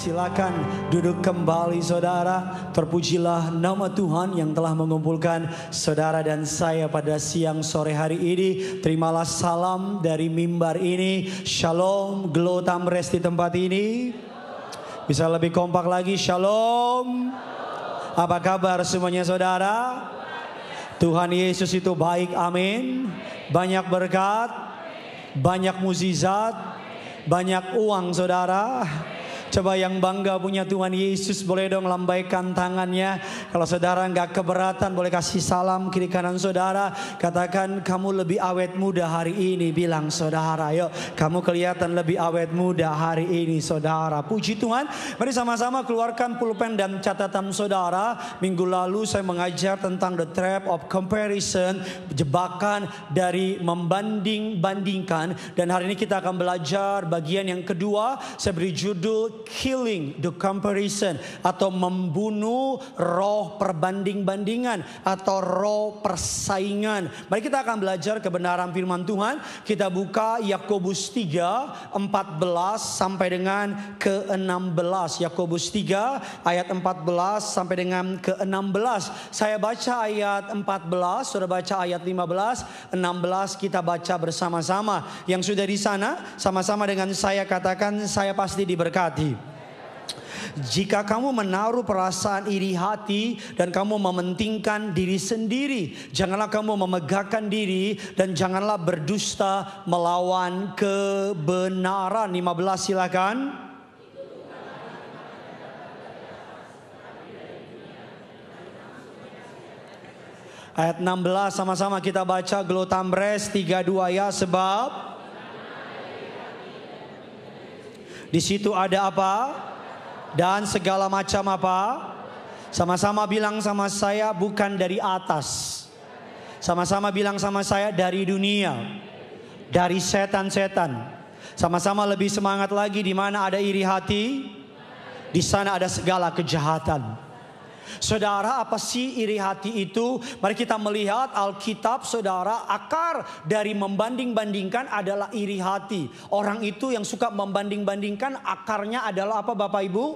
Silakan duduk kembali saudara. Terpujilah nama Tuhan yang telah mengumpulkan saudara dan saya pada siang sore hari ini. Terimalah salam dari mimbar ini. Shalom, Glow Tamres di tempat ini. Bisa lebih kompak lagi, shalom. Apa kabar semuanya saudara? Tuhan Yesus itu baik, amin. Banyak berkat, banyak mukjizat, banyak uang saudara. Coba yang bangga punya Tuhan Yesus boleh dong lambaikan tangannya. Kalau saudara nggak keberatan boleh kasih salam kiri kanan saudara. Katakan kamu lebih awet muda hari ini. Bilang saudara, yuk kamu kelihatan lebih awet muda hari ini saudara. Puji Tuhan. Mari sama-sama keluarkan pulpen dan catatan saudara. Minggu lalu saya mengajar tentang the trap of comparison. Jebakan dari membanding-bandingkan. Dan hari ini kita akan belajar bagian yang kedua. Saya beri judul killing the comparison, atau membunuh roh perbanding-bandingan atau roh persaingan. Mari kita akan belajar kebenaran firman Tuhan. Kita buka Yakobus 3 14 sampai dengan ke-16. Yakobus 3 ayat 14 sampai dengan ke-16. Saya baca ayat 14, sudah baca ayat 15, 16 kita baca bersama-sama. Yang sudah di sana sama-sama dengan saya katakan, saya pasti diberkati. Jika kamu menaruh perasaan iri hati dan kamu mementingkan diri sendiri, janganlah kamu memegahkan diri dan janganlah berdusta melawan kebenaran. 15 silakan. Ayat 16 sama-sama kita baca, Glow Tamres 32 ya. Sebab di situ ada apa? Dan segala macam apa? Sama-sama bilang sama saya, bukan dari atas. Sama-sama bilang sama saya, dari dunia, dari setan-setan. Sama-sama lebih semangat lagi, di mana ada iri hati, di sana ada segala kejahatan. Saudara, apa sih iri hati itu? Mari kita melihat Alkitab saudara. Akar dari membanding-bandingkan adalah iri hati. Orang itu yang suka membanding-bandingkan, akarnya adalah apa Bapak Ibu?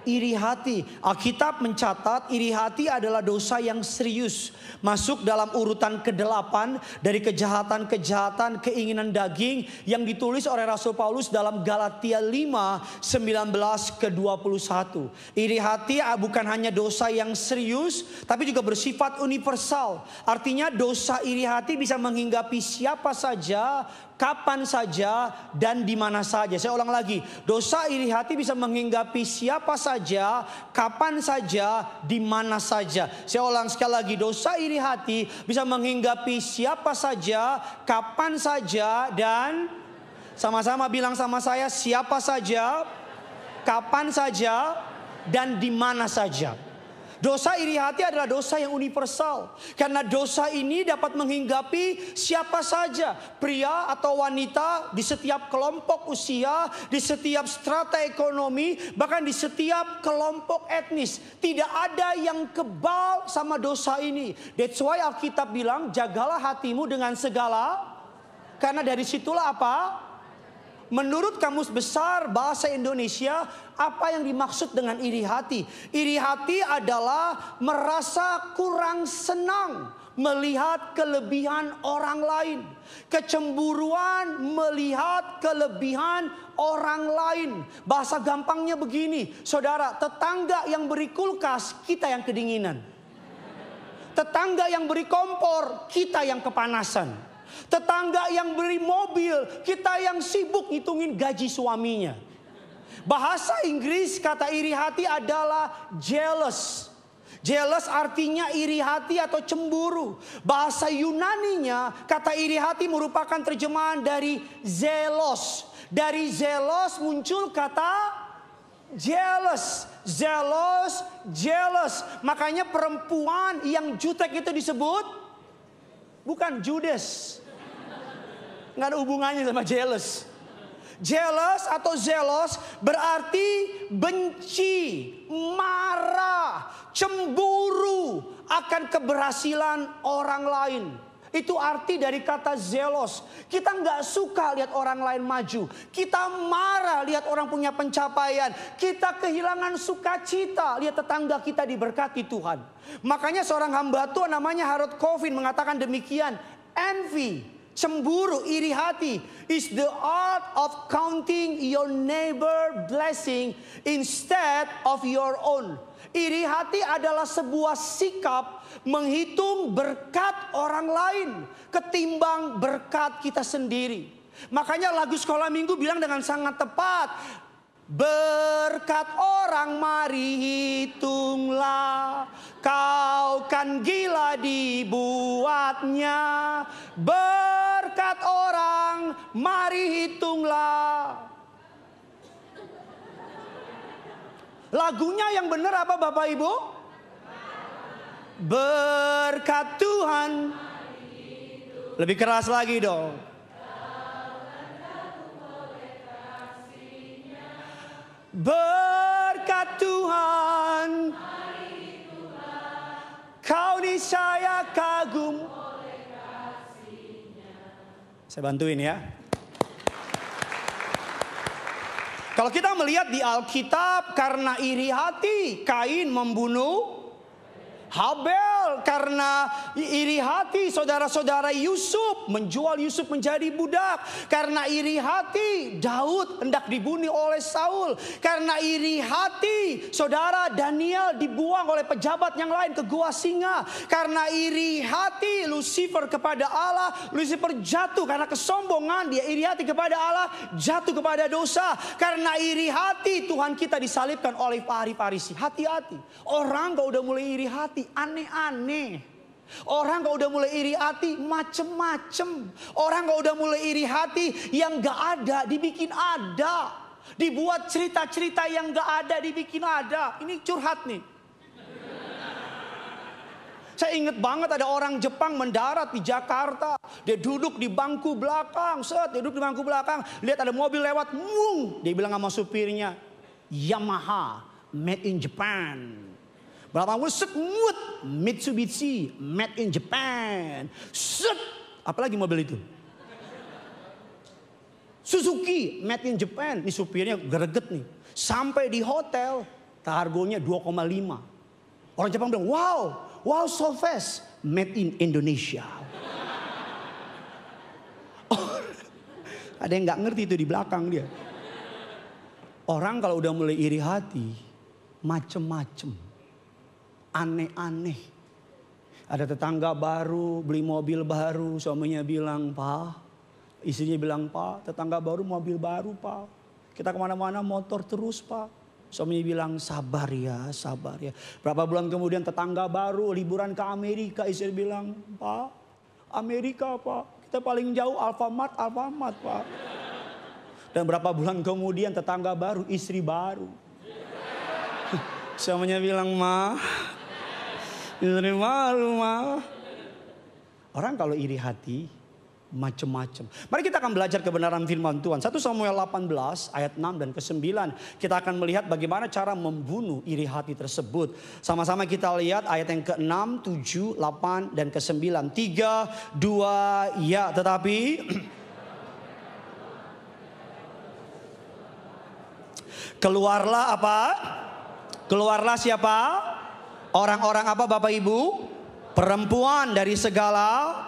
Iri hati. Alkitab mencatat iri hati adalah dosa yang serius. Masuk dalam urutan ke-8 dari kejahatan-kejahatan keinginan daging yang ditulis oleh Rasul Paulus dalam Galatia 5 19 ke 21. Iri hati bukan hanya dosa yang serius, tapi juga bersifat universal. Artinya dosa iri hati bisa menghinggapi siapa saja, kapan saja, dan di mana saja. Saya ulang lagi, dosa iri hati bisa menghinggapi siapa saja, kapan saja, di mana saja. Saya ulang sekali lagi, dosa iri hati bisa menghinggapi siapa saja, kapan saja, dan sama-sama bilang sama saya, siapa saja, kapan saja, dan di mana saja. Dosa iri hati adalah dosa yang universal. Karena dosa ini dapat menghinggapi siapa saja. Pria atau wanita, di setiap kelompok usia, di setiap strata ekonomi, bahkan di setiap kelompok etnis. Tidak ada yang kebal sama dosa ini. That's why Alkitab bilang, jagalah hatimu dengan segala. Karena dari situlah apa? Menurut Kamus Besar Bahasa Indonesia, apa yang dimaksud dengan iri hati? Iri hati adalah merasa kurang senang melihat kelebihan orang lain. Kecemburuan melihat kelebihan orang lain. Bahasa gampangnya begini, saudara, tetangga yang beri kulkas, kita yang kedinginan. Tetangga yang beri kompor, kita yang kepanasan. Tetangga yang beri mobil, kita yang sibuk ngitungin gaji suaminya. Bahasa Inggris kata iri hati adalah jealous. Jealous artinya iri hati atau cemburu. Bahasa Yunaninya kata iri hati merupakan terjemahan dari zelos. Dari zelos muncul kata jealous. Zealous, jealous. Makanya perempuan yang jutek itu disebut bukan Judas. Nggak ada hubungannya sama jealous. Jealous atau zealous berarti benci, marah, cemburu akan keberhasilan orang lain. Itu arti dari kata zelos. Kita nggak suka lihat orang lain maju. Kita marah lihat orang punya pencapaian. Kita kehilangan sukacita lihat tetangga kita diberkati Tuhan. Makanya seorang hamba Tuhan namanya Harold Coffin mengatakan demikian. Envy, cemburu, iri hati is the art of counting your neighbor blessing instead of your own. Iri hati adalah sebuah sikap menghitung berkat orang lain ketimbang berkat kita sendiri. Makanya lagu sekolah minggu bilang dengan sangat tepat, berkat orang mari hitunglah, kau kan gila dibuatnya. Berkat orang mari hitunglah. Lagunya yang benar apa Bapak Ibu? Berkat Tuhan. Lebih keras lagi dong. Berkat Tuhan. Kau niscaya kagum. Saya bantuin ya. Kalau kita melihat di Alkitab, karena iri hati Kain membunuh Habel. Karena iri hati saudara-saudara Yusuf menjual Yusuf menjadi budak. Karena iri hati Daud hendak dibunuh oleh Saul. Karena iri hati saudara Daniel dibuang oleh pejabat yang lain ke gua singa. Karena iri hati Lucifer kepada Allah, Lucifer jatuh karena kesombongan. Dia iri hati kepada Allah, jatuh kepada dosa. Karena iri hati Tuhan kita disalibkan oleh Farisi. Hati-hati. Orang kalau udah mulai iri hati aneh-aneh. Orang kalau udah mulai iri hati macem-macem. Orang kalau udah mulai iri hati yang gak ada dibikin ada. Dibuat cerita-cerita yang gak ada dibikin ada. Ini curhat nih. Saya ingat banget ada orang Jepang mendarat di Jakarta. Dia duduk di bangku belakang. Dia duduk di bangku belakang. Lihat ada mobil lewat. Dia bilang sama supirnya, Yamaha made in Japan. Berapa set Mitsubishi made in Japan. Set, apalagi mobil itu? Suzuki made in Japan. Ini supirnya greget nih. Sampai di hotel, harganya 2,5. Orang Jepang bilang, wow so fast, made in Indonesia. Oh, ada yang nggak ngerti itu di belakang dia. Orang kalau udah mulai iri hati, macem-macem. Aneh-aneh. Ada tetangga baru, beli mobil baru, suaminya bilang, Pak. Istrinya bilang, Pak, tetangga baru mobil baru, Pak. Kita kemana-mana motor terus, Pak. Suaminya bilang, sabar ya, sabar ya. Berapa bulan kemudian tetangga baru, liburan ke Amerika. Istri bilang, Pak, Amerika, Pak. Kita paling jauh Alfamart, Pak. Dan berapa bulan kemudian tetangga baru, istri baru. Suaminya bilang, Ma, istri baru, Ma. Orang kalau iri hati macam-macam. Mari kita akan belajar kebenaran firman Tuhan. 1 Samuel 18 ayat 6 dan ke-9. Kita akan melihat bagaimana cara membunuh iri hati tersebut. Sama-sama kita lihat ayat yang ke-6, 7, 8 dan ke-9. 3, 2, ya. Tetapi keluarlah apa? Keluarlah siapa? Orang-orang apa Bapak Ibu? Perempuan dari segala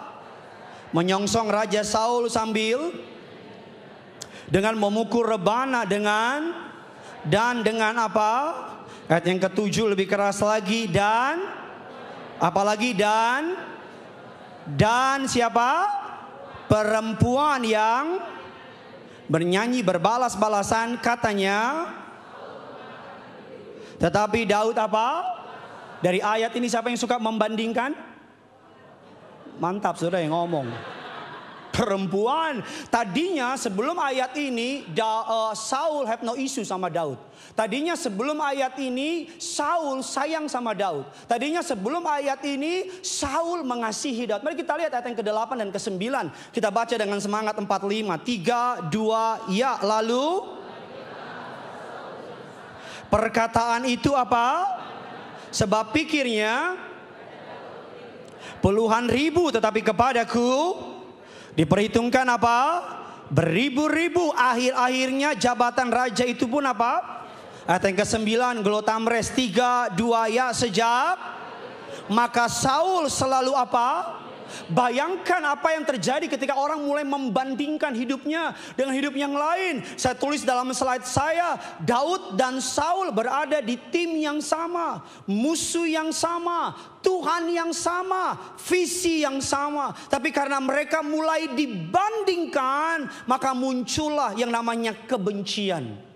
menyongsong Raja Saul sambil dengan memukul rebana dan dengan apa? Ayat yang ke-7 lebih keras lagi, dan apalagi dan siapa? Perempuan yang bernyanyi berbalas-balasan katanya. Tetapi Daud apa? Dari ayat ini siapa yang suka membandingkan? Mantap saudara yang ngomong. Perempuan. Tadinya sebelum ayat ini Saul have no issue sama Daud. Tadinya sebelum ayat ini Saul sayang sama Daud. Tadinya sebelum ayat ini Saul mengasihi Daud. Mari kita lihat ayat yang ke-8 dan ke-9. Kita baca dengan semangat 45. 3, 2, ya. Lalu perkataan itu apa? Sebab pikirnya puluhan ribu, tetapi kepadaku diperhitungkan apa? Beribu-ribu. Akhir-akhirnya jabatan raja itu pun apa? Ayat yang ke-9, Glotamres 3, 2 ya, sejak maka Saul selalu apa? Bayangkan apa yang terjadi ketika orang mulai membandingkan hidupnya dengan hidup yang lain. Saya tulis dalam slide saya, Daud dan Saul berada di tim yang sama, musuh yang sama, Tuhan yang sama, visi yang sama. Tapi karena mereka mulai dibandingkan, maka muncullah yang namanya kebencian.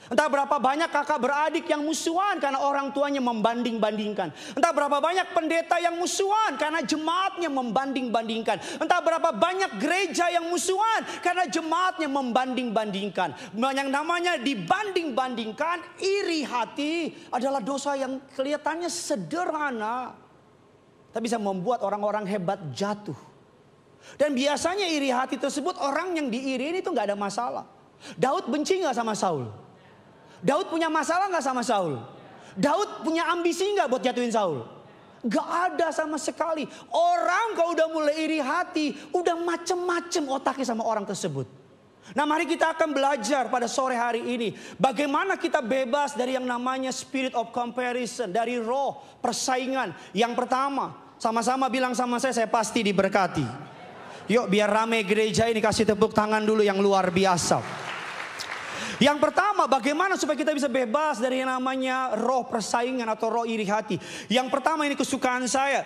Entah berapa banyak kakak beradik yang musuhan karena orang tuanya membanding-bandingkan. Entah berapa banyak pendeta yang musuhan karena jemaatnya membanding-bandingkan. Entah berapa banyak gereja yang musuhan karena jemaatnya membanding-bandingkan. Yang namanya dibanding-bandingkan, iri hati adalah dosa yang kelihatannya sederhana, tapi bisa membuat orang-orang hebat jatuh. Dan biasanya iri hati tersebut orang yang diiri itu gak ada masalah. Daud benci gak sama Saul? Daud punya masalah gak sama Saul? Daud punya ambisi gak buat jatuhin Saul? Gak ada sama sekali. Orang kalau udah mulai iri hati, udah macem-macem otaknya sama orang tersebut. Nah, mari kita akan belajar pada sore hari ini bagaimana kita bebas dari yang namanya spirit of comparison, dari roh persaingan. Yang pertama, sama-sama bilang sama saya pasti diberkati. Yuk biar rame gereja ini, kasih tepuk tangan dulu yang luar biasa. Yang pertama, bagaimana supaya kita bisa bebas dari yang namanya roh persaingan atau roh iri hati. Yang pertama, ini kesukaan saya.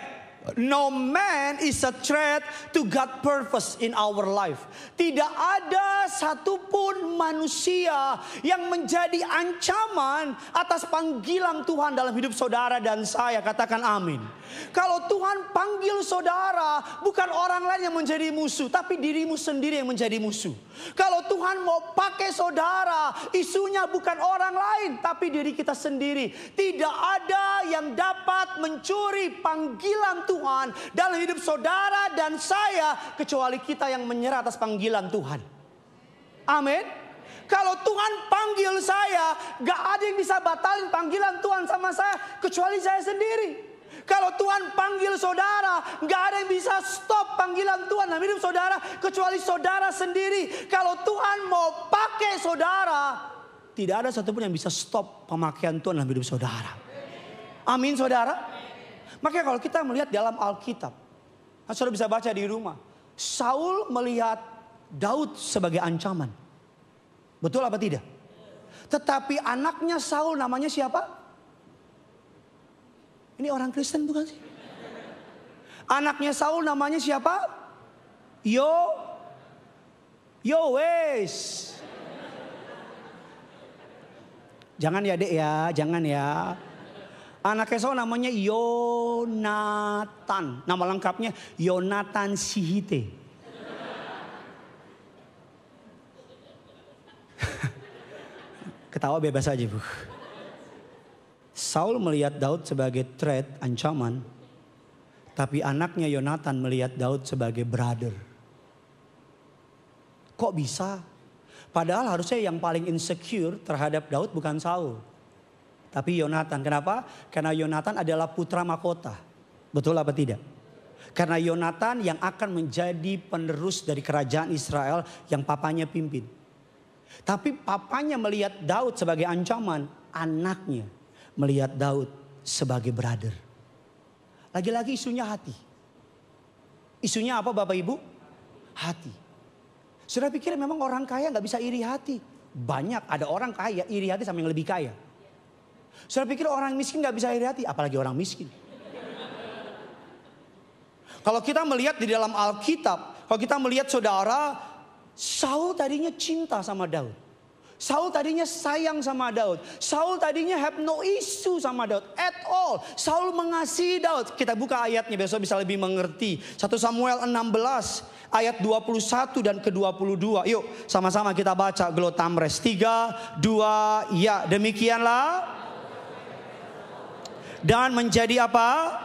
No man is a threat to God's purpose in our life. Tidak ada satupun manusia yang menjadi ancaman atas panggilan Tuhan dalam hidup saudara dan saya. Katakan amin. Kalau Tuhan panggil saudara, bukan orang lain yang menjadi musuh, tapi dirimu sendiri yang menjadi musuh. Kalau Tuhan mau pakai saudara, isunya bukan orang lain, tapi diri kita sendiri. Tidak ada yang dapat mencuri panggilan Tuhan dalam hidup saudara dan saya, kecuali kita yang menyerah atas panggilan Tuhan. Amin. Kalau Tuhan panggil saya, gak ada yang bisa batalin panggilan Tuhan sama saya, kecuali saya sendiri. Kalau Tuhan panggil saudara, gak ada yang bisa stop panggilan Tuhan dalam hidup saudara, kecuali saudara sendiri. Kalau Tuhan mau pakai saudara, tidak ada satupun yang bisa stop pemakaian Tuhan dalam hidup saudara. Amin saudara. Makanya kalau kita melihat dalam Alkitab, saudara bisa baca di rumah, Saul melihat Daud sebagai ancaman. Betul apa tidak? Tetapi anaknya Saul namanya siapa? Ini orang Kristen bukan sih? Anaknya Saul namanya siapa? Yoes. Jangan ya dek ya, jangan ya. Anaknya Saul namanya Yonatan. Nama lengkapnya Yonatan Sihite. Ketawa bebas aja bu. Saul melihat Daud sebagai threat, ancaman. Tapi anaknya Yonatan melihat Daud sebagai brother. Kok bisa? Padahal harusnya yang paling insecure terhadap Daud bukan Saul, tapi Yonatan. Kenapa? Karena Yonatan adalah putra mahkota. Betul apa tidak? Karena Yonatan yang akan menjadi penerus dari kerajaan Israel yang papanya pimpin. Tapi papanya melihat Daud sebagai ancaman, anaknya melihat Daud sebagai brother. Lagi-lagi isunya hati. Isunya apa Bapak Ibu? Hati. Sudah pikir memang orang kaya gak bisa iri hati? Banyak ada orang kaya iri hati sama yang lebih kaya. Sudah pikir orang miskin gak bisa iri hati? Apalagi orang miskin. Kalau kita melihat di dalam Alkitab, kalau kita melihat saudara, Saul tadinya cinta sama Daud. Saul tadinya sayang sama Daud. Saul tadinya have no issue sama Daud at all. Saul mengasihi Daud. Kita buka ayatnya besok bisa lebih mengerti. 1 Samuel 16 ayat 21 dan ke-22. Yuk sama-sama kita baca Glotamres 3, 2, ya demikianlah. Dan menjadi apa?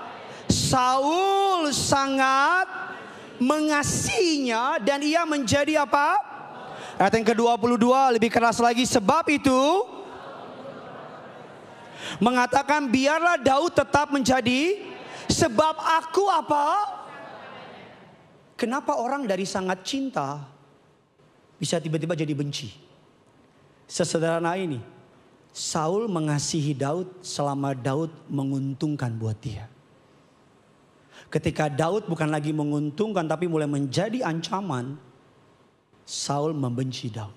Saul sangat mengasihinya dan ia menjadi apa? Ayat yang ke-22 lebih keras lagi. Sebab itu mengatakan biarlah Daud tetap menjadi Sebab aku apa? Kenapa orang dari sangat cinta bisa tiba-tiba jadi benci? Sesederhana ini. Saul mengasihi Daud selama Daud menguntungkan buat dia. Ketika Daud bukan lagi menguntungkan tapi mulai menjadi ancaman, Saul membenci Daud.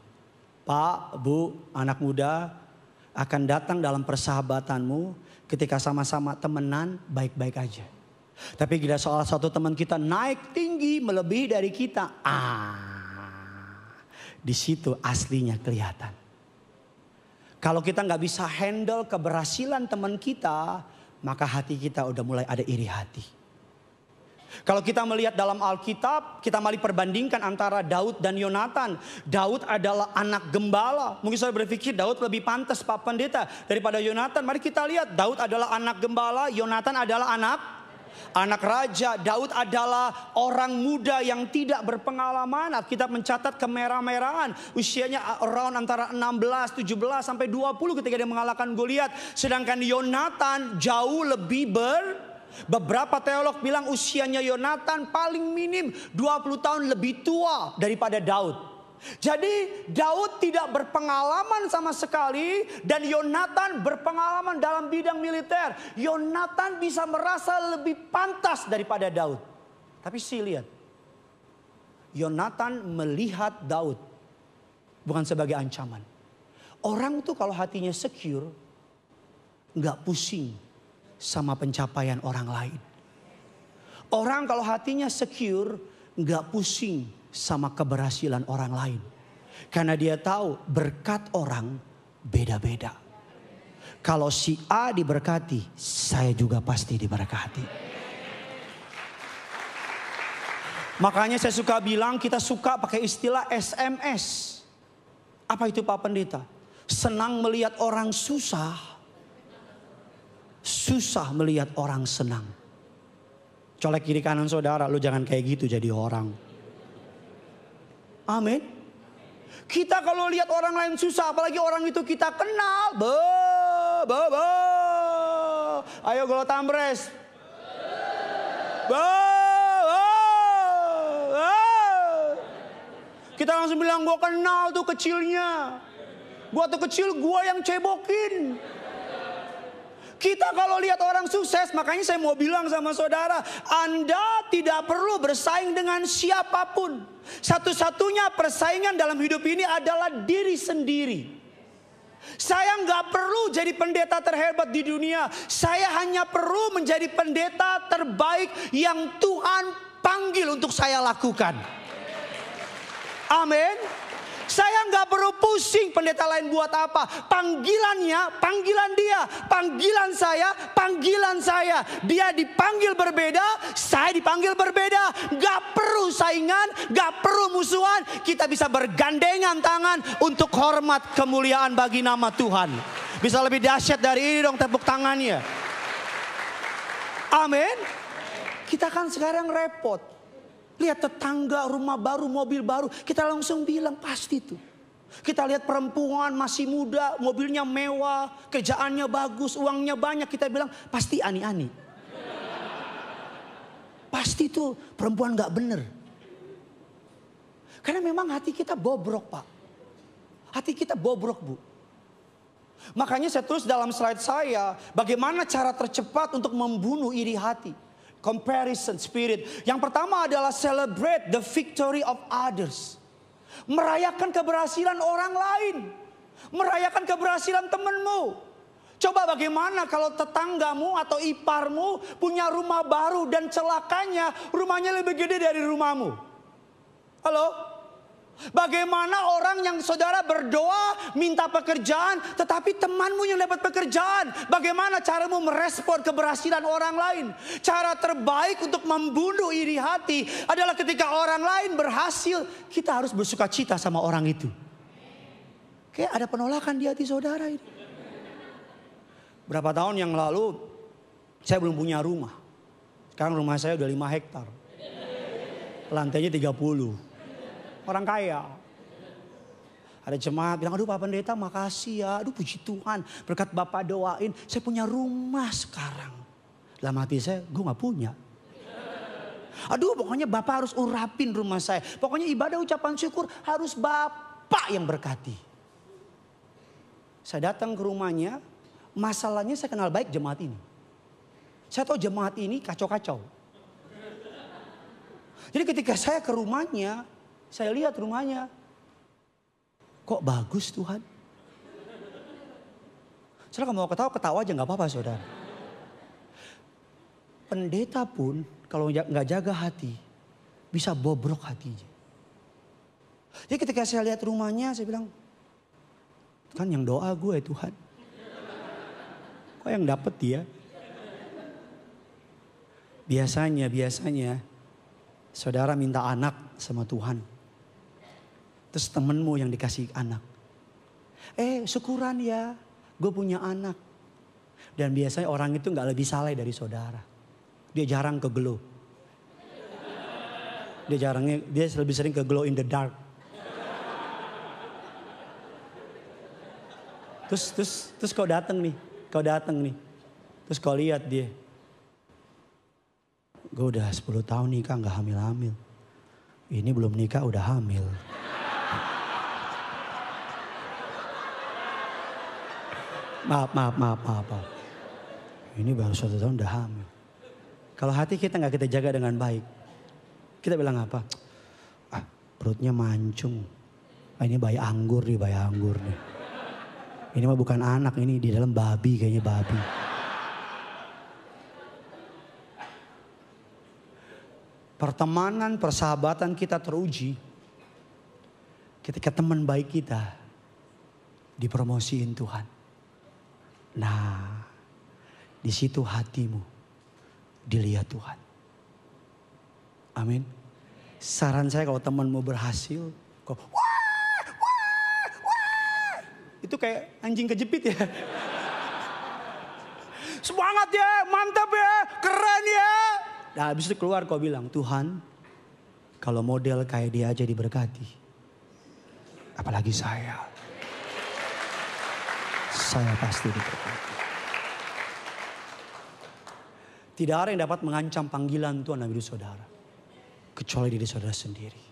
Pak, Bu, anak muda akan datang dalam persahabatanmu ketika sama-sama temenan baik-baik aja. Tapi tidak salah satu teman kita naik tinggi melebihi dari kita. Di situ aslinya kelihatan. Kalau kita nggak bisa handle keberhasilan teman kita, maka hati kita udah mulai ada iri hati. Kalau kita melihat dalam Alkitab, kita mari perbandingkan antara Daud dan Yonatan. Daud adalah anak gembala. Mungkin saya berpikir Daud lebih pantas Pak Pendeta daripada Yonatan. Mari kita lihat, Daud adalah anak gembala, Yonatan adalah anak raja. Daud adalah orang muda yang tidak berpengalaman. Kita mencatat kemerah-merahan. Usianya around antara 16, 17 sampai 20 ketika dia mengalahkan Goliat. Sedangkan Yonatan jauh lebih beberapa teolog bilang usianya Yonatan paling minim 20 tahun lebih tua daripada Daud. Jadi Daud tidak berpengalaman sama sekali dan Yonatan berpengalaman dalam bidang militer. Yonatan bisa merasa lebih pantas daripada Daud. Tapi lihat, Yonatan melihat Daud bukan sebagai ancaman. Orang tuh kalau hatinya secure, nggak pusing sama pencapaian orang lain. Orang kalau hatinya secure, nggak pusing sama keberhasilan orang lain. Karena dia tahu berkat orang beda-beda. Kalau si A diberkati, saya juga pasti diberkati. Makanya saya suka bilang, kita suka pakai istilah SMS. Apa itu Pak Pendeta? Senang melihat orang susah, susah melihat orang senang. Colek kiri kanan saudara, lu jangan kayak gitu jadi orang. Amin. Kita kalau lihat orang lain susah, apalagi orang itu kita kenal. Ayo Golo Tambres. Kita langsung bilang, gue kenal tuh kecilnya. Gue tuh kecil, gue yang cebokin. Kita kalau lihat orang sukses, makanya saya mau bilang sama saudara, Anda tidak perlu bersaing dengan siapapun. Satu-satunya persaingan dalam hidup ini adalah diri sendiri. Saya nggak perlu jadi pendeta terhebat di dunia. Saya hanya perlu menjadi pendeta terbaik yang Tuhan panggil untuk saya lakukan. Amin. Saya nggak perlu pusing pendeta lain buat apa. Panggilannya, panggilan dia. Panggilan saya. Dia dipanggil berbeda, saya dipanggil berbeda. Nggak perlu saingan, nggak perlu musuhan. Kita bisa bergandengan tangan untuk hormat kemuliaan bagi nama Tuhan. Bisa lebih dahsyat dari ini dong tepuk tangannya. Amin. Kita kan sekarang repot. Lihat tetangga, rumah baru, mobil baru. Kita langsung bilang pasti tuh. Kita lihat perempuan masih muda, mobilnya mewah, kerjaannya bagus, uangnya banyak. Kita bilang pasti ani-ani. Pasti tuh perempuan gak bener. Karena memang hati kita bobrok Pak. Hati kita bobrok Bu. Makanya saya tulis dalam slide saya, bagaimana cara tercepat untuk membunuh iri hati. Comparison spirit. Yang pertama adalah celebrate the victory of others. Merayakan keberhasilan orang lain. Merayakan keberhasilan temanmu. Coba bagaimana kalau tetanggamu atau iparmu punya rumah baru dan celakanya rumahnya lebih gede dari rumahmu. Halo? Bagaimana orang yang saudara berdoa minta pekerjaan tetapi temanmu yang dapat pekerjaan? Bagaimana caramu merespon keberhasilan orang lain? Cara terbaik untuk membunuh iri hati adalah ketika orang lain berhasil, kita harus bersuka cita sama orang itu. Kayak ada penolakan di hati saudara ini. Berapa tahun yang lalu saya belum punya rumah. Sekarang rumah saya udah 5 hektar. Lantainya 30. Orang kaya. Ada jemaat bilang, aduh Pak Pendeta makasih ya. Aduh puji Tuhan berkat Bapak doain. Saya punya rumah sekarang. Dalam hati saya, gue gak punya. Aduh, pokoknya Bapak harus urapin rumah saya. Pokoknya ibadah ucapan syukur harus Bapak yang berkati. Saya datang ke rumahnya, masalahnya saya kenal baik jemaat ini. Saya tahu jemaat ini kacau-kacau. Jadi ketika saya ke rumahnya, saya lihat rumahnya. Kok bagus Tuhan? Saudara kalau mau ketawa aja gak apa-apa saudara. Pendeta pun kalau gak jaga hati, bisa bobrok hatinya. Jadi ketika saya lihat rumahnya, saya bilang, kan yang doa gue Tuhan. Kok yang dapet dia? Biasanya saudara minta anak sama Tuhan. Terus temenmu yang dikasih anak. Syukuran ya, gue punya anak. Dan biasanya orang itu gak lebih saleh dari saudara. Dia jarang ke glow. Dia lebih sering ke glow in the dark. Terus kau datang nih. Terus kau lihat dia. Gue udah 10 tahun nikah gak hamil-hamil. Ini belum nikah udah hamil. Maaf. Ini baru 1 tahun udah hamil. Kalau hati kita gak kita jaga dengan baik. Kita bilang apa? Perutnya mancung. Ini bayi anggur nih. Ini mah bukan anak, ini di dalam babi kayaknya babi. Pertemanan, persahabatan kita teruji ketika teman baik kita dipromosiin Tuhan. Nah, di situ hatimu dilihat Tuhan. Amin. Saran saya kalau temanmu berhasil, kok wah. Itu kayak anjing kejepit ya. Semangat ya, mantap ya, keren ya. Nah habis itu keluar kau bilang, Tuhan kalau model kayak dia aja diberkati. Apalagi saya. Saya pasti diberkati. Tidak ada yang dapat mengancam panggilan Tuhan dalam hidup saudara. Kecuali diri saudara sendiri.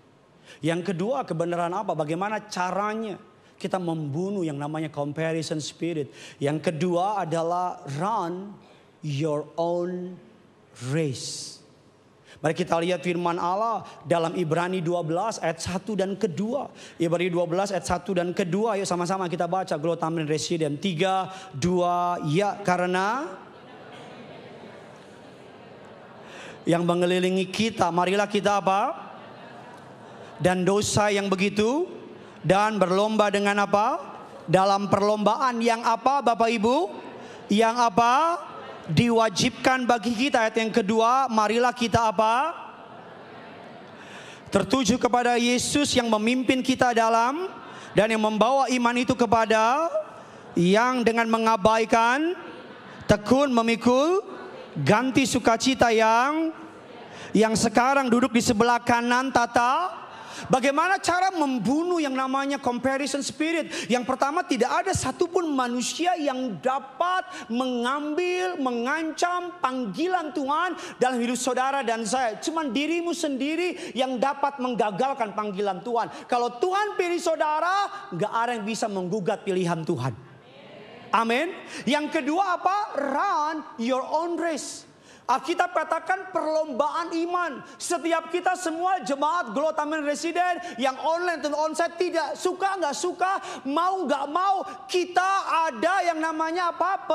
Yang kedua, kebenaran apa? Bagaimana caranya kita membunuh yang namanya comparison spirit. Yang kedua adalah run your own race. Mari kita lihat firman Allah dalam Ibrani 12 ayat 1 dan kedua. Ibrani 12 ayat 1 dan kedua. Ayo sama-sama kita baca. Glow Tamrin Resident 3, 2, ya. Karena yang mengelilingi kita, marilah kita apa? Dan dosa yang begitu. Dan berlomba dengan apa? Dalam perlombaan yang apa Bapak Ibu? Yang apa? Diwajibkan bagi kita. Ayat yang kedua, marilah kita apa? Tertuju kepada Yesus yang memimpin kita dalam dan yang membawa iman itu kepada yang dengan mengabaikan, tekun memikul, ganti sukacita yang sekarang duduk di sebelah kanan tata. Bagaimana cara membunuh yang namanya comparison spirit? Yang pertama, tidak ada satupun manusia yang dapat mengambil, mengancam panggilan Tuhan dalam hidup saudara dan saya. Cuman dirimu sendiri yang dapat menggagalkan panggilan Tuhan. Kalau Tuhan pilih saudara, gak ada yang bisa menggugat pilihan Tuhan. Amin. Yang kedua apa? Run your own race. Alkitab katakan perlombaan iman. Setiap kita semua jemaat Glow Tamrin Resident yang online dan onsite, tidak suka nggak suka, mau nggak mau, kita ada yang namanya apa?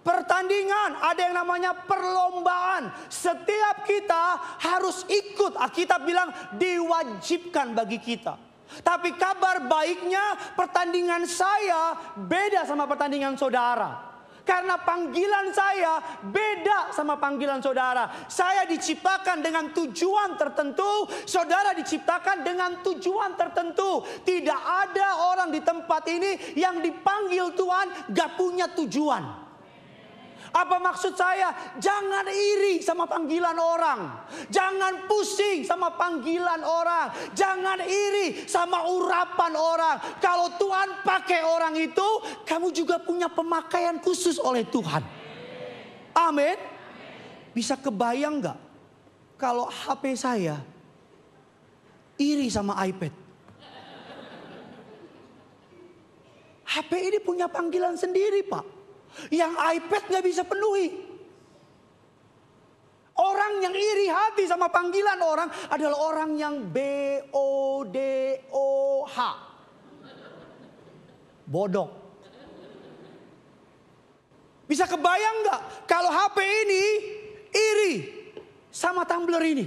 Pertandingan, ada yang namanya perlombaan. Setiap kita harus ikut. Alkitab bilang diwajibkan bagi kita. Tapi kabar baiknya, pertandingan saya beda sama pertandingan saudara. Karena panggilan saya beda sama panggilan saudara. Saya diciptakan dengan tujuan tertentu. Saudara diciptakan dengan tujuan tertentu. Tidak ada orang di tempat ini yang dipanggil Tuhan gak punya tujuan. Apa maksud saya? Jangan iri sama panggilan orang. Jangan pusing sama panggilan orang. Jangan iri sama urapan orang. Kalau Tuhan pakai orang itu, kamu juga punya pemakaian khusus oleh Tuhan. Amin. Bisa kebayang gak kalau HP saya iri sama iPad? HP ini punya panggilan sendiri, Pak. Yang iPad gak bisa penuhi. Orang yang iri hati sama panggilan orang adalah orang yang BODOH. Bodoh. Bisa kebayang gak kalau HP ini iri sama tumbler ini?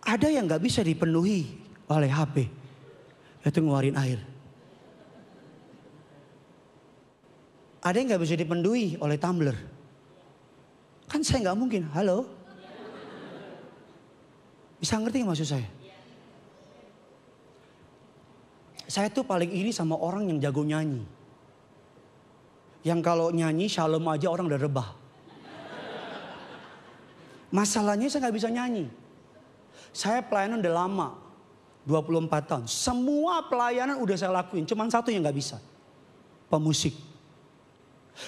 Ada yang gak bisa dipenuhi oleh HP, yaitu ngeluarin air. Ada yang gak bisa dipenuhi oleh tumbler. Kan saya gak mungkin, halo? Bisa ngerti gak maksud saya? Saya tuh paling iri sama orang yang jago nyanyi. Yang kalau nyanyi shalom aja orang udah rebah. Masalahnya saya gak bisa nyanyi. Saya pelayanan udah lama, 24 tahun. Semua pelayanan udah saya lakuin, cuman satu yang gak bisa. Pemusik.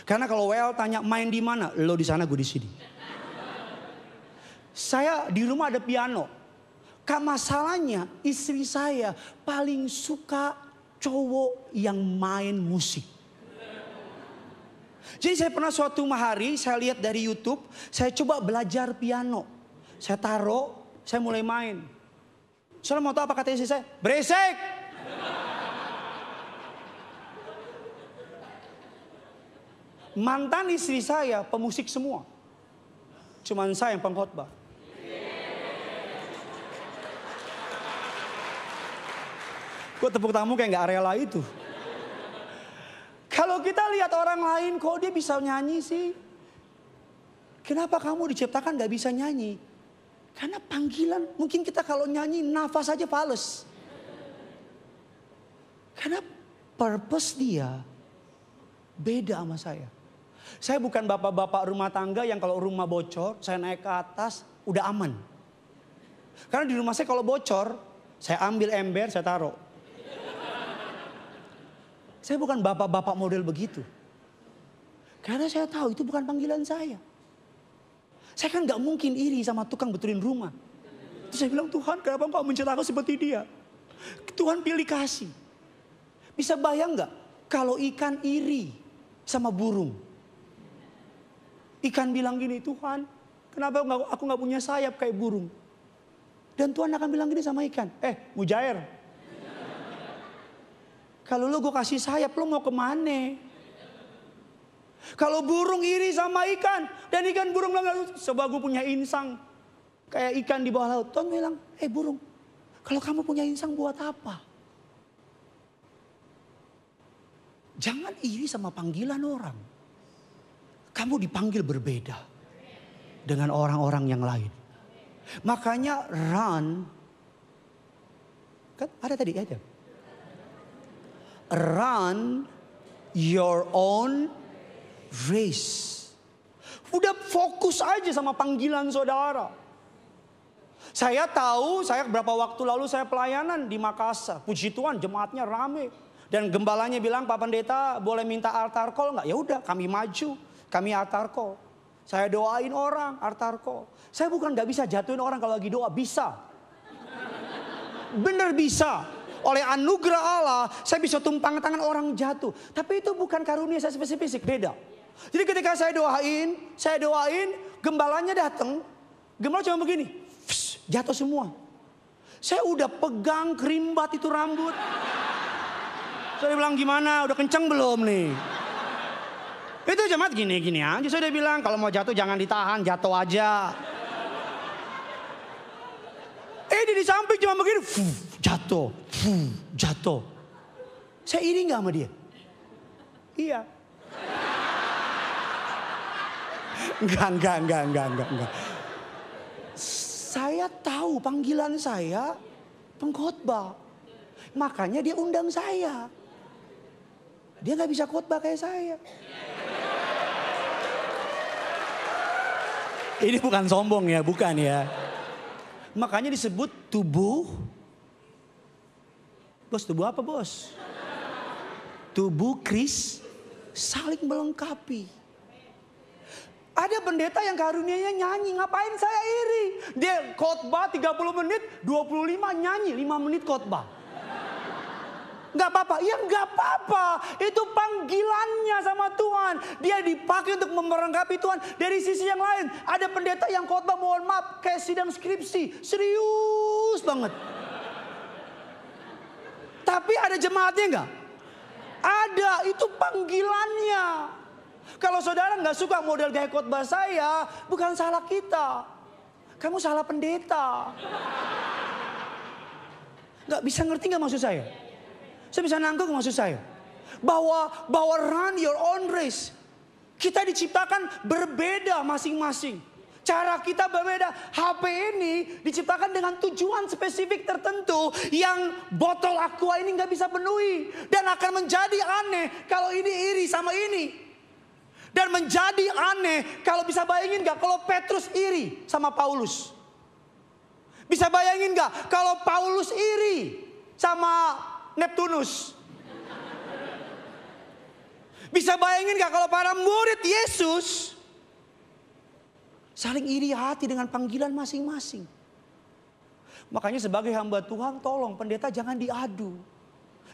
Karena kalau WL tanya main di mana, lo di sana gue di sini. Saya di rumah ada piano. Masalahnya istri saya paling suka cowok yang main musik. Jadi saya pernah suatu hari saya lihat dari YouTube, saya coba belajar piano. Saya taruh, saya mulai main. Saudara mau tahu apa kata istri saya? Beresek! Mantan istri saya pemusik semua. Cuman saya yang pengkhotbah. Kok tepuk tanganmu kayak gak rela itu? Kalau kita lihat orang lain kok dia bisa nyanyi sih? Kenapa kamu diciptakan gak bisa nyanyi? Karena panggilan, mungkin kita kalau nyanyi nafas aja fales. Karena purpose dia beda sama saya. Saya bukan bapak-bapak rumah tangga yang kalau rumah bocor, saya naik ke atas, udah aman. Karena di rumah saya kalau bocor, saya ambil ember, saya taruh. Saya bukan bapak-bapak model begitu. Karena saya tahu itu bukan panggilan saya. Saya kan gak mungkin iri sama tukang betulin rumah. Terus saya bilang, Tuhan kenapa engkau menciptakan aku seperti dia? Tuhan pilih kasih. Bisa bayang gak kalau ikan iri sama burung? Ikan bilang gini, Tuhan kenapa aku gak punya sayap kayak burung? Dan Tuhan akan bilang gini sama ikan, mujair. Kalau lo gue kasih sayap, lo mau kemana? Kalau burung iri sama ikan, dan ikan burung bilang, sebab gue punya insang. Kayak ikan di bawah laut. Tuhan bilang, burung, kalau kamu punya insang buat apa? Jangan iri sama panggilan orang. Kamu dipanggil berbeda dengan orang-orang yang lain. Makanya run. Kan ada tadi aja. Run your own race. Udah fokus aja sama panggilan saudara. Saya tahu, saya beberapa waktu lalu saya pelayanan di Makassar. Puji Tuhan jemaatnya rame. Dan gembalanya bilang, Pak Pendeta boleh minta altar call nggak? Ya udah kami maju, kami altar call. Saya doain orang altar call. Saya bukan nggak bisa jatuhin orang kalau lagi doa, bisa. Bener bisa. Oleh anugerah Allah, saya bisa tumpang tangan orang jatuh. Tapi itu bukan karunia saya spesifik, beda. Jadi ketika saya doain, gembalanya datang. Gembala cuma begini, jatuh semua. Saya udah pegang kerimbat itu rambut. Saya bilang gimana, udah kenceng belum nih? Itu jemaat gini-gini aja. Saya udah bilang kalau mau jatuh jangan ditahan, jatuh aja. Di samping cuma begini, jatuh. Saya iri gak sama dia? Iya. Enggak. Saya tahu panggilan saya pengkhotbah. Makanya dia undang saya. Dia gak bisa khotbah kayak saya. Ini bukan sombong ya, bukan ya. Makanya disebut tubuh. Bos, tubuh apa bos? Tubuh Kristus. saling melengkapi. Ada pendeta yang karunianya nyanyi, ngapain saya iri? Dia khotbah 30 menit, 25 nyanyi, 5 menit khotbah. Gak apa-apa, ya gak apa-apa. Itu panggilannya sama Tuhan. Dia dipakai untuk melengkapi Tuhan. Dari sisi yang lain, ada pendeta yang khotbah, mohon maaf, kayak sidang skripsi, serius banget. Tapi ada jemaatnya enggak? Ada, itu panggilannya. Kalau saudara nggak suka model gaya khotbah saya, bukan salah kita. Kamu salah pendeta. Nggak bisa ngerti nggak maksud saya? Saya bisa nangkep maksud saya. Bahwa run your own race. Kita diciptakan berbeda masing-masing. Cara kita berbeda. HP ini diciptakan dengan tujuan spesifik tertentu yang botol aqua ini nggak bisa penuhi. Dan akan menjadi aneh kalau ini iri sama ini. Dan menjadi aneh kalau bisa bayangin gak kalau Petrus iri sama Paulus. Bisa bayangin gak kalau Paulus iri sama Neptunus. Bisa bayangin gak kalau para murid Yesus saling iri hati dengan panggilan masing-masing. Makanya sebagai hamba Tuhan tolong pendeta jangan diadu.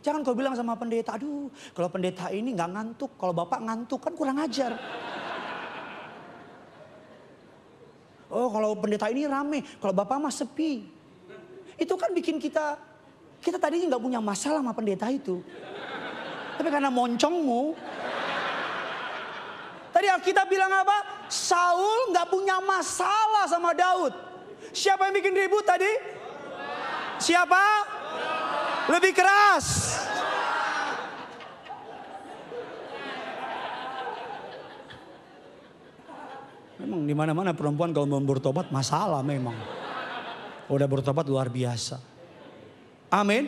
Jangan kau bilang sama pendeta, aduh kalau pendeta ini gak ngantuk. Kalau bapak ngantuk kan kurang ajar. Oh kalau pendeta ini rame, kalau bapak mah sepi. Itu kan bikin kita tadinya gak punya masalah sama pendeta itu. Tapi karena moncongmu. Tadi Alkitab bilang apa? Saul gak punya masalah sama Daud. Siapa yang bikin ribut tadi? Siapa? Lebih keras. Memang di mana-mana perempuan kalau mau bertobat masalah memang. Udah bertobat luar biasa. Amin.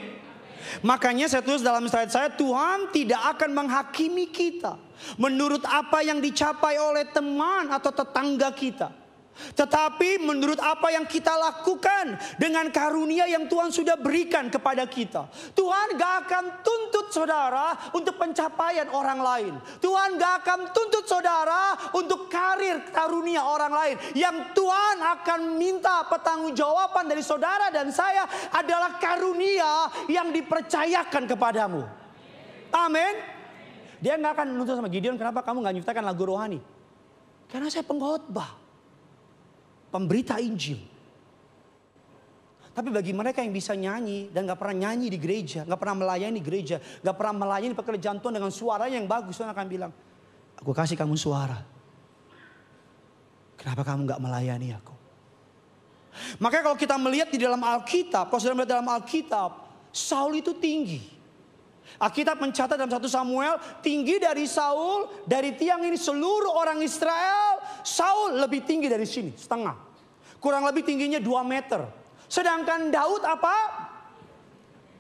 Makanya saya tulis dalam slide saya, Tuhan tidak akan menghakimi kita menurut apa yang dicapai oleh teman atau tetangga kita. Tetapi menurut apa yang kita lakukan dengan karunia yang Tuhan sudah berikan kepada kita. Tuhan gak akan tuntut saudara untuk pencapaian orang lain. Tuhan gak akan tuntut saudara untuk karir karunia orang lain. Yang Tuhan akan minta pertanggungjawaban dari saudara dan saya adalah karunia yang dipercayakan kepadamu. Amin. Dia gak akan menuntut sama Gideon, kenapa kamu gak nyiptakan lagu rohani? Karena saya pengkhotbah, pemberita Injil. Tapi bagi mereka yang bisa nyanyi dan gak pernah nyanyi di gereja, gak pernah melayani gereja, gak pernah melayani pekerjaan Tuhan dengan suara yang bagus, Tuhan akan bilang, aku kasih kamu suara. Kenapa kamu gak melayani aku? Makanya kalau kita melihat di dalam Alkitab, kalau sudah melihat dalam Alkitab, Saul itu tinggi. Alkitab mencatat dalam 1 Samuel, tinggi dari Saul, dari tiang ini seluruh orang Israel, Saul lebih tinggi dari sini, setengah. Kurang lebih tingginya 2 meter. Sedangkan Daud apa?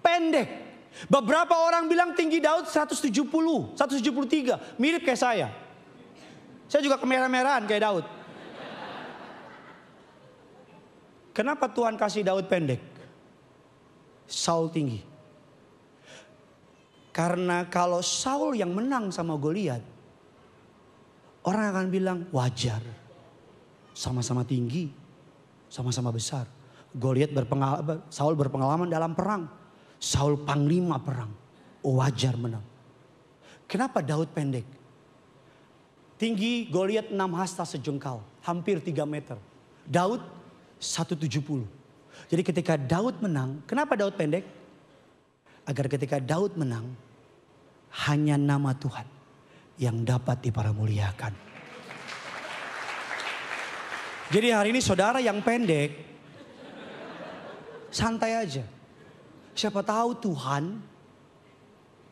Pendek. Beberapa orang bilang tinggi Daud 170, 173, mirip kayak saya. Saya juga kemerah-merahan kayak Daud. Kenapa Tuhan kasih Daud pendek? Saul tinggi. Karena kalau Saul yang menang sama Goliat, orang akan bilang wajar. Sama-sama tinggi, sama-sama besar. Saul berpengalaman dalam perang. Saul panglima perang. Wajar menang. Kenapa Daud pendek? Tinggi Goliat 6 hasta sejengkal, hampir 3 meter. Daud 170. Jadi ketika Daud menang, kenapa Daud pendek? Agar ketika Daud menang, hanya nama Tuhan yang dapat dipermuliakan. Jadi hari ini saudara yang pendek, santai aja. Siapa tahu Tuhan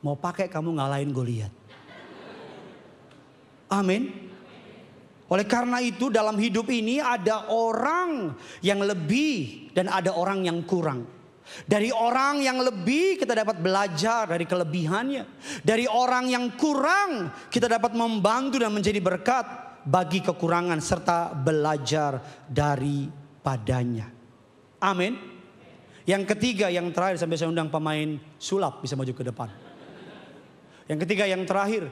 mau pakai kamu ngalahin Goliat. Amin. Oleh karena itu dalam hidup ini ada orang yang lebih dan ada orang yang kurang. Dari orang yang lebih kita dapat belajar dari kelebihannya. Dari orang yang kurang kita dapat membantu dan menjadi berkat bagi kekurangan serta belajar daripadanya. Amin. Yang ketiga, yang terakhir, sampai saya undang pemain sulap bisa maju ke depan. Yang ketiga, yang terakhir,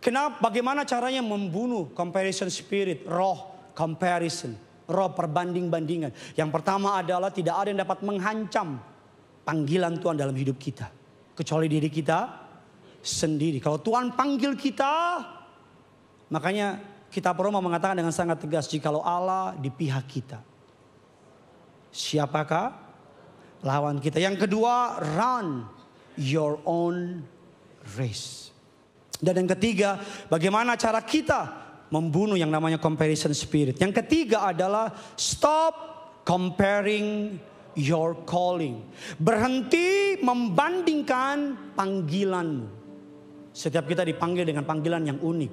Kenapa? Bagaimana caranya membunuh comparison spirit, roh comparison, roh perbanding-bandingan. Yang pertama adalah tidak ada yang dapat menghancam panggilan Tuhan dalam hidup kita, kecuali diri kita sendiri. Kalau Tuhan panggil kita, makanya kita Roma mengatakan dengan sangat tegas, jikalau Allah di pihak kita, siapakah lawan kita? Yang kedua, run your own race. Dan yang ketiga, bagaimana cara kita membunuh yang namanya comparison spirit. Yang ketiga adalah stop comparing your calling. Berhenti membandingkan panggilanmu. Setiap kita dipanggil dengan panggilan yang unik.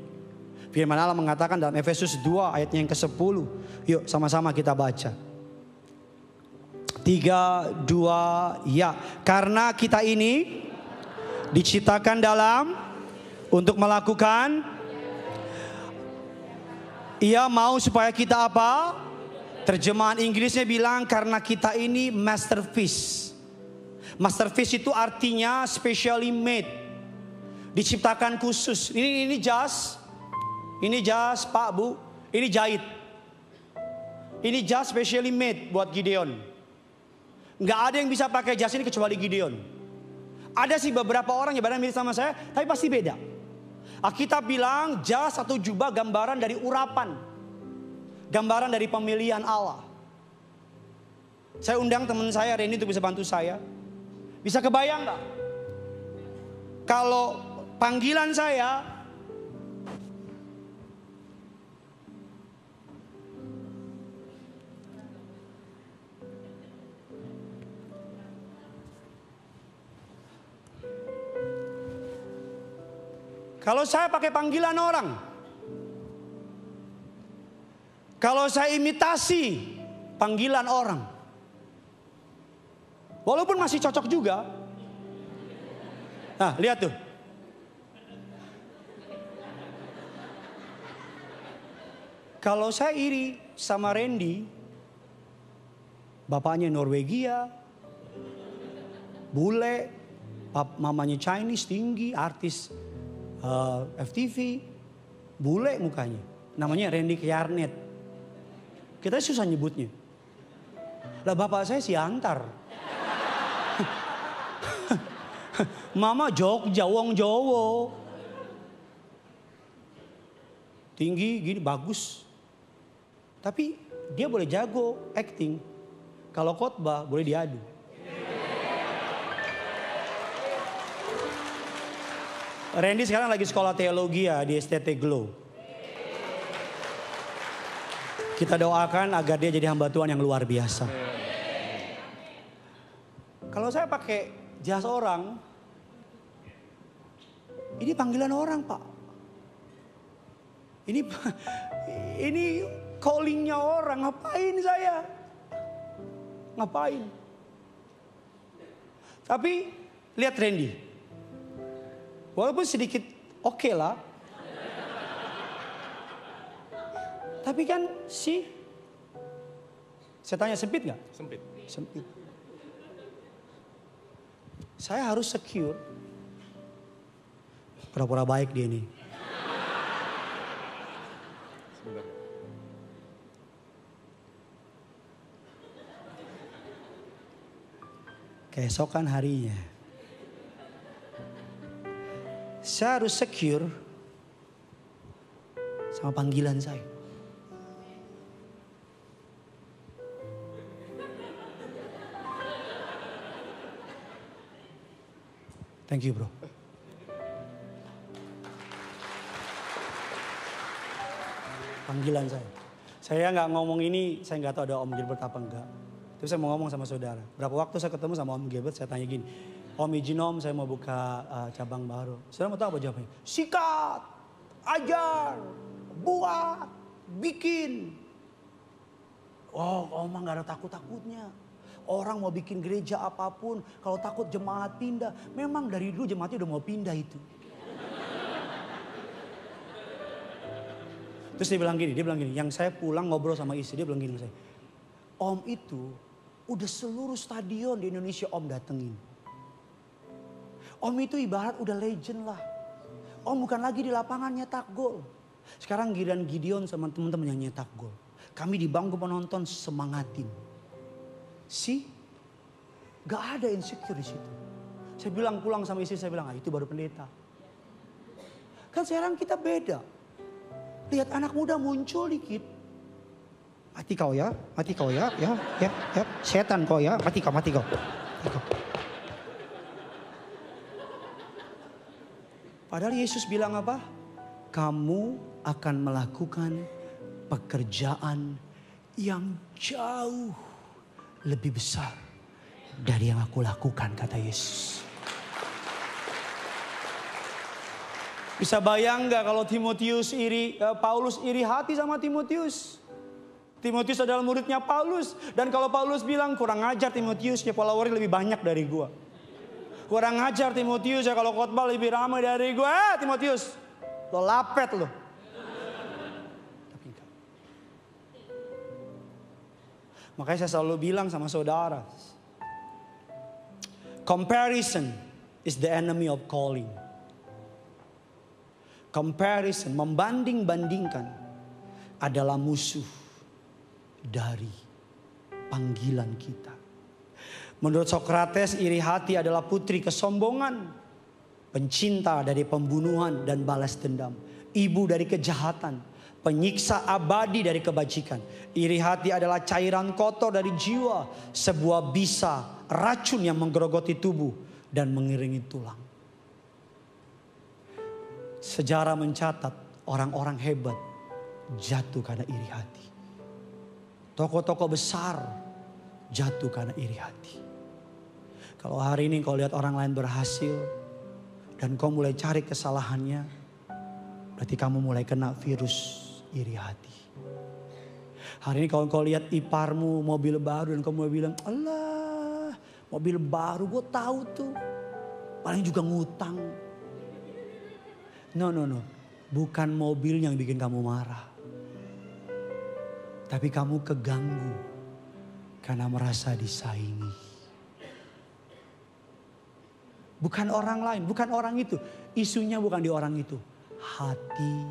Firman Allah mengatakan dalam Efesus 2 ayatnya yang ke-10. Yuk sama-sama kita baca. 3, 2, ya. Karena kita ini diciptakan untuk melakukan, Ia mau supaya kita apa? Terjemahan Inggrisnya bilang karena kita ini masterpiece. Masterpiece itu artinya specially made. Diciptakan khusus. Ini jas. Ini jas Pak Bu. Ini jahit. Ini jas specially made buat Gideon. Nggak ada yang bisa pakai jas ini kecuali Gideon. Ada sih beberapa orang yang badan mirip sama saya, tapi pasti beda. Alkitab bilang jas atau jubah gambaran dari urapan. Gambaran dari pemilihan Allah. Saya undang teman saya Randy untuk bisa bantu saya. Bisa kebayang gak? Kalau panggilan saya, kalau saya pakai panggilan orang, kalau saya imitasi panggilan orang, walaupun masih cocok juga. Nah, lihat tuh. Kalau saya iri sama Randy, bapaknya Norwegia, bule, mamanya Chinese, tinggi, artis FTV, bule mukanya, namanya Randy Kjarnet. Kita susah nyebutnya. Lah bapak saya si Antar. Mama Jogja, wong Jowo. Tinggi gini bagus. Tapi dia boleh jago acting. Kalau khotbah boleh diadu. Randy sekarang lagi sekolah teologi ya di STT Glow. Kita doakan agar dia jadi hamba Tuhan yang luar biasa. Kalau saya pakai jas orang, ini panggilan orang Pak. Ini callingnya orang, ngapain saya? Ngapain? Tapi lihat Randy. Walaupun sedikit oke lah. Tapi kan saya tanya sempit gak? Sempit. Sempit. Saya harus secure. Pura-pura baik dia nih. Sebentar. Keesokan harinya. Saya harus secure sama panggilan saya. Thank you bro. Panggilan saya. Saya nggak ngomong ini, saya nggak tahu ada Om Gilbert apa enggak. Terus saya mau ngomong sama saudara. Berapa waktu saya ketemu sama Om Gilbert, saya tanya gini. Om izin Om, saya mau buka cabang baru. Saudara mau tahu apa jawabannya? Sikat, ajar, buat, bikin. Oh, Om nggak ada takut-takutnya. Orang mau bikin gereja apapun, kalau takut jemaat pindah. Memang dari dulu jemaatnya udah mau pindah itu. Terus dia bilang gini, yang saya pulang ngobrol sama istri, dia bilang gini sama saya. Om itu udah seluruh stadion di Indonesia Om datengin. Om itu ibarat udah legend lah. Om bukan lagi di lapangan nyetak gol. Sekarang giliran Gideon sama teman-teman yang nyetak gol. Kami di bangku penonton semangatin. Gak ada insecure di situ. Saya bilang pulang sama istri, saya bilang, itu baru pendeta. Kan sekarang kita beda. Lihat anak muda muncul dikit. Mati kau ya, ya. Setan kau ya, mati kau. Padahal Yesus bilang apa? Kamu akan melakukan pekerjaan yang jauh lebih besar dari yang aku lakukan, kata Yesus. Bisa bayang gak kalau Paulus iri hati sama Timotius? Timotius adalah muridnya Paulus. Dan kalau Paulus bilang, kurang ajar Timotius, ya followernya lebih banyak dari gua. Kurang ajar Timotius, ya kalau khotbah lebih ramai dari gua. Timotius, lo lapet lo. Tapi enggak. Makanya saya selalu bilang sama saudara, comparison is the enemy of calling. Comparison, membanding-bandingkan, adalah musuh dari panggilan kita. Menurut Sokrates, iri hati adalah putri kesombongan, pencinta dari pembunuhan dan balas dendam, ibu dari kejahatan, penyiksa abadi dari kebajikan. Iri hati adalah cairan kotor dari jiwa, sebuah bisa, racun yang menggerogoti tubuh dan mengiringi tulang. Sejarah mencatat orang-orang hebat jatuh karena iri hati. Tokoh-tokoh besar jatuh karena iri hati. Kalau hari ini kau lihat orang lain berhasil dan kau mulai cari kesalahannya, berarti kamu mulai kena virus iri hati. Hari ini kalau kau lihat iparmu mobil baru dan kau mulai bilang, alah mobil baru gue tahu tuh, paling juga ngutang. No. Bukan mobil yang bikin kamu marah. Tapi kamu keganggu karena merasa disaingi. Bukan orang lain, bukan orang itu. Isunya bukan di orang itu. Hati